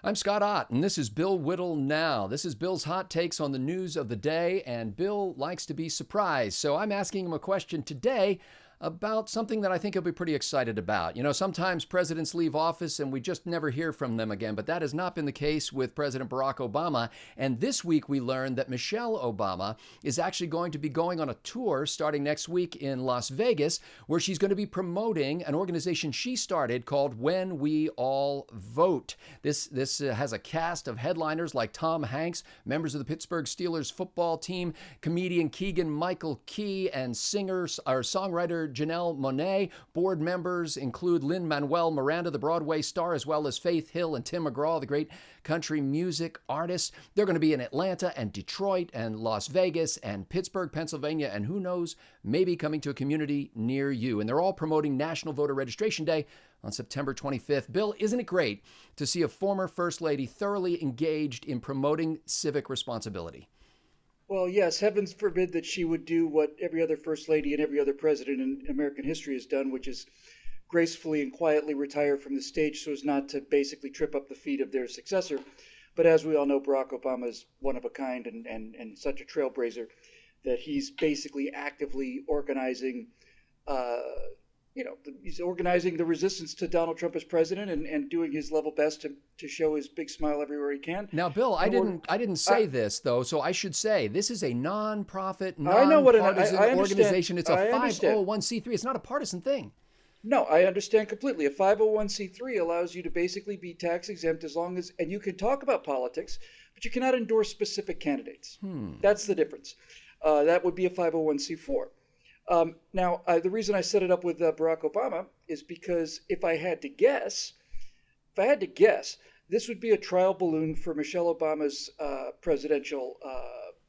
I'm Scott Ott, and this is Bill Whittle Now. This is Bill's hot takes on the news of the day, and Bill likes to be surprised. So I'm asking him a question today about something that I think he'll be pretty excited about. You know, sometimes presidents leave office and we just never hear from them again, but that has not been the case with President Barack Obama. And this week we learned that Michelle Obama is actually going to be going on a tour starting next week in Las Vegas, where she's going to be promoting an organization she started called When We All Vote. This has a cast of headliners like Tom Hanks, members of the Pittsburgh Steelers football team, comedian Keegan-Michael and songwriter Janelle Monáe. Board members include Lin-Manuel Miranda, the Broadway star, as well as Faith Hill and Tim McGraw, the great country music artists. They're going to be in Atlanta and Detroit and Las Vegas and Pittsburgh, Pennsylvania, and who knows, maybe coming to a community near you. And they're all promoting National Voter Registration Day on September 25th. Bill, isn't it great to see a former First Lady thoroughly engaged in promoting civic responsibility? Well, yes, heavens forbid that she would do what every other first lady and every other president in American history has done, which is gracefully and quietly retire from the stage so as not to basically trip up the feet of their successor. But as we all know, Barack Obama is one of a kind and such a trailblazer that he's basically actively organizing he's organizing the resistance to Donald Trump as president and doing his level best to show his big smile everywhere he can. Now, Bill, I didn't say this though, so I should say this is a non-profit, nonpartisan organization. It's a 501c3. It's not a partisan thing. No, I understand completely. A 501c3 allows you to basically be tax exempt as long as, and you can talk about politics, but you cannot endorse specific candidates. That's the difference. That would be a 501c4. Now, the reason I set it up with Barack Obama is because if I had to guess, this would be a trial balloon for Michelle Obama's presidential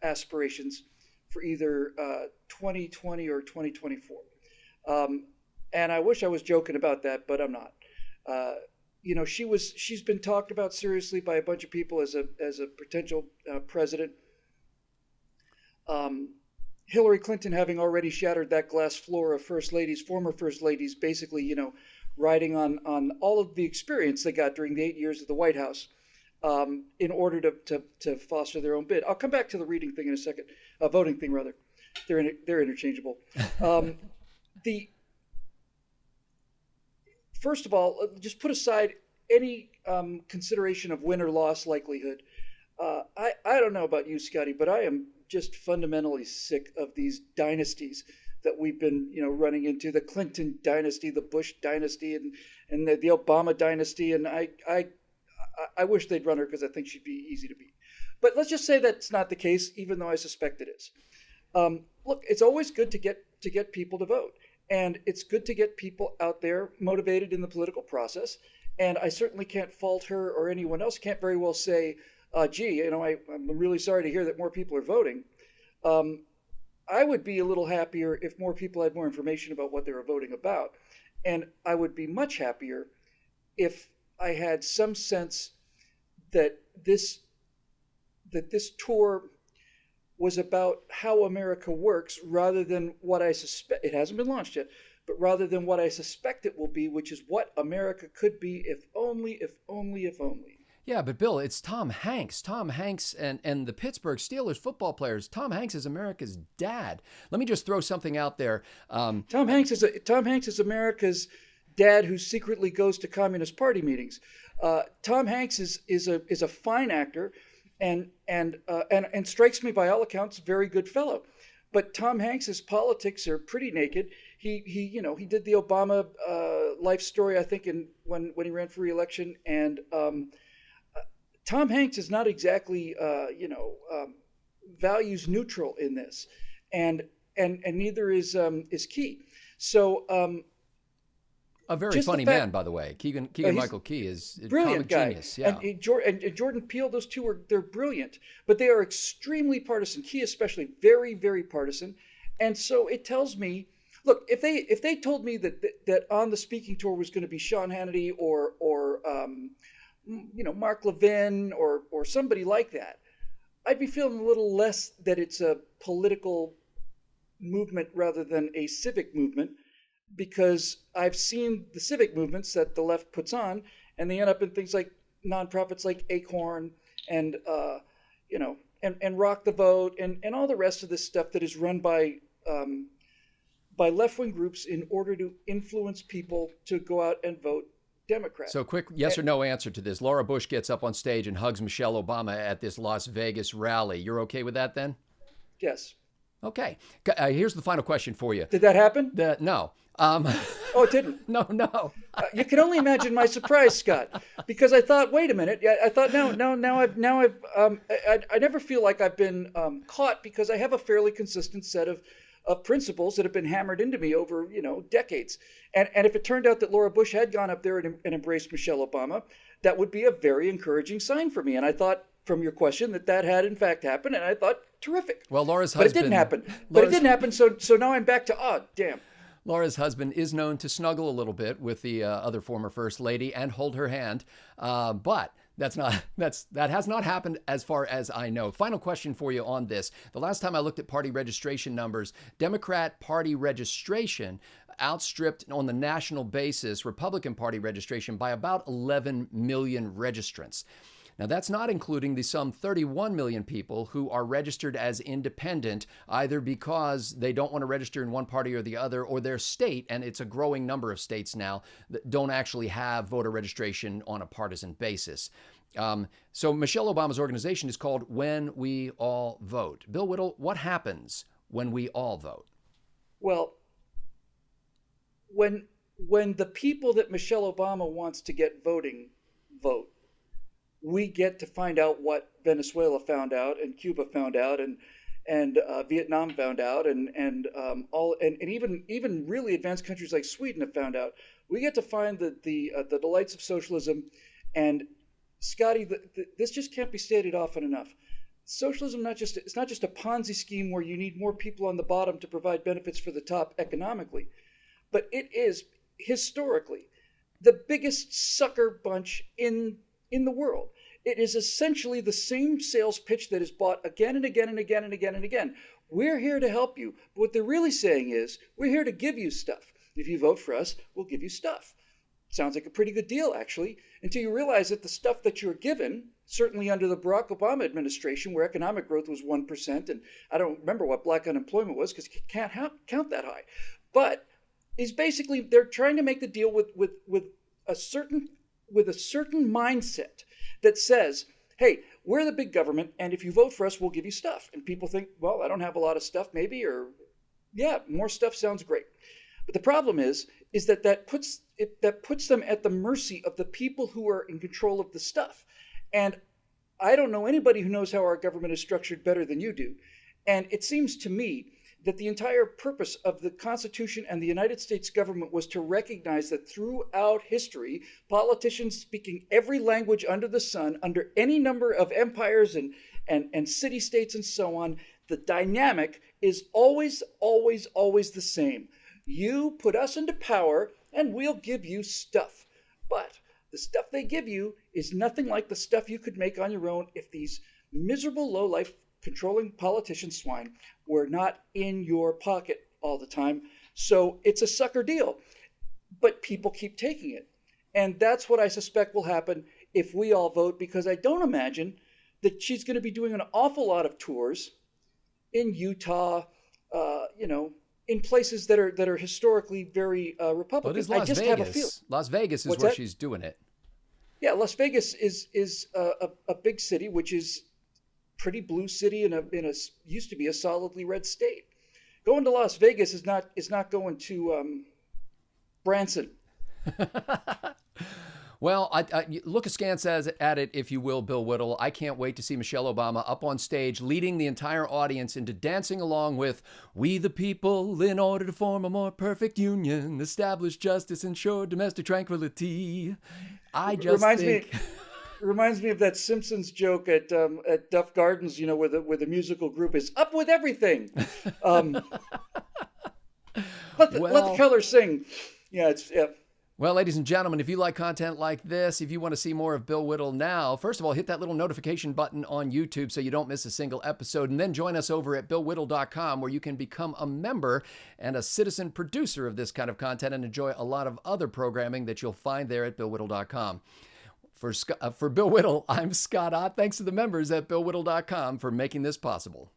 aspirations for either 2020 or 2024. And I wish I was joking about that, but I'm not. She's been talked about seriously by a bunch of people as a potential president. Hillary Clinton having already shattered that glass floor of former first ladies, basically, riding on all of the experience they got during the 8 years of the White House in order to foster their own bid. I'll come back to the reading thing in a second, voting thing rather. They're interchangeable. First of all, just put aside any consideration of win or loss likelihood. I don't know about you, Scotty, but I am just fundamentally sick of these dynasties that we've been, running into. The Clinton dynasty, the Bush dynasty, and the Obama dynasty. And I wish they'd run her because I think she'd be easy to beat. But let's just say that's not the case, even though I suspect it is. Look, it's always good to get people to vote. And it's good to get people out there motivated in the political process. And I certainly can't fault her or anyone else. Can't very well say, gee, I'm really sorry to hear that more people are voting. I would be a little happier if more people had more information about what they were voting about. And I would be much happier if I had some sense that this tour was about how America works rather than what I suspect. It hasn't been launched yet, but rather than what I suspect it will be, which is what America could be if only. Yeah, but Bill, it's Tom Hanks. Tom Hanks and the Pittsburgh Steelers football players. Tom Hanks is America's dad. Let me just throw something out there. Tom Hanks is America's dad who secretly goes to Communist Party meetings. Tom Hanks is a fine actor. And strikes me by all accounts, very good fellow. But Tom Hanks's politics are pretty naked. He did the Obama life story, I think, when he ran for re-election. And Tom Hanks is not exactly values neutral in this, and neither is Key. So. A very funny man, by the way. Keegan-Michael Key is a brilliant guy. Genius. Yeah. And Jordan Peele, those two they're brilliant, but they are extremely partisan. Key especially, very, very partisan. And so it tells me, look, if they told me that on the speaking tour was going to be Sean Hannity or Mark Levin or somebody like that, I'd be feeling a little less that it's a political movement rather than a civic movement. Because I've seen the civic movements that the left puts on, and they end up in things like nonprofits like Acorn and and Rock the Vote and all the rest of this stuff that is run by left-wing groups in order to influence people to go out and vote Democrat. So quick yes or no answer to this. Laura Bush gets up on stage and hugs Michelle Obama at this Las Vegas rally. You're okay with that then? Yes. Okay. Here's the final question for you. Did that happen? No. Oh, it didn't. No. You can only imagine my surprise, Scott, because I thought, wait a minute. Yeah, I thought I never feel like I've been caught because I have a fairly consistent set of principles that have been hammered into me over, decades. And if it turned out that Laura Bush had gone up there and embraced Michelle Obama, that would be a very encouraging sign for me. And I thought from your question that had in fact happened. And I thought, terrific. Well, Laura's husband. But it didn't happen. So now I'm back to, damn. Laura's husband is known to snuggle a little bit with the other former first lady and hold her hand. But that has not happened as far as I know. Final question for you on this. The last time I looked at party registration numbers, Democrat Party registration outstripped on the national basis Republican Party registration by about 11 million registrants. Now, that's not including the some 31 million people who are registered as independent, either because they don't want to register in one party or the other, or their state, and it's a growing number of states now, that don't actually have voter registration on a partisan basis. So Michelle Obama's organization is called When We All Vote. Bill Whittle, what happens when we all vote? Well, when the people that Michelle Obama wants to get voting vote, we get to find out what Venezuela found out and Cuba found out and Vietnam found out and even really advanced countries like Sweden have found out. We get to find the delights of socialism. And Scotty, this just can't be stated often enough. Socialism it's not just a Ponzi scheme where you need more people on the bottom to provide benefits for the top economically, but it is historically the biggest sucker bunch in the world. It is essentially the same sales pitch that is bought again and again and again and again and again. We're here to help you. But what they're really saying is, we're here to give you stuff. If you vote for us, we'll give you stuff. Sounds like a pretty good deal, actually, until you realize that the stuff that you're given, certainly under the Barack Obama administration, where economic growth was 1%, and I don't remember what black unemployment was because you can't count that high, but is basically they're trying to make the deal with a certain mindset that says, hey, we're the big government, and if you vote for us, we'll give you stuff. And people think, well, I don't have a lot of stuff, maybe, or yeah, more stuff sounds great. But the problem is that puts them at the mercy of the people who are in control of the stuff. And I don't know anybody who knows how our government is structured better than you do. And it seems to me that the entire purpose of the Constitution and the United States government was to recognize that throughout history, politicians speaking every language under the sun, under any number of empires and city-states and so on, the dynamic is always, always, always the same. You put us into power and we'll give you stuff. But the stuff they give you is nothing like the stuff you could make on your own if these miserable, low-life, controlling politician swine were not in your pocket all the time. So it's a sucker deal, but people keep taking it. And that's what I suspect will happen if we all vote, because I don't imagine that she's going to be doing an awful lot of tours in Utah, in places that are historically very Republican. Well, it is Las Vegas. Have a feeling. Las Vegas is where she's doing it. Yeah, Las Vegas is a big city, which is pretty blue city in a used to be a solidly red state. Going to Las Vegas is not going to Branson. Well, I look askance at it, if you will, Bill Whittle. I can't wait to see Michelle Obama up on stage leading the entire audience into dancing along with "We the people, in order to form a more perfect union, establish justice, ensure domestic tranquility." I just Reminds me of that Simpsons joke at Duff Gardens, where the musical group is up with everything. Let the colors sing. Yeah. Well, ladies and gentlemen, if you like content like this, if you want to see more of Bill Whittle now, first of all, hit that little notification button on YouTube so you don't miss a single episode. And then join us over at BillWhittle.com, where you can become a member and a citizen producer of this kind of content and enjoy a lot of other programming that you'll find there at BillWhittle.com. For Bill Whittle, I'm Scott Ott. Thanks to the members at BillWhittle.com for making this possible.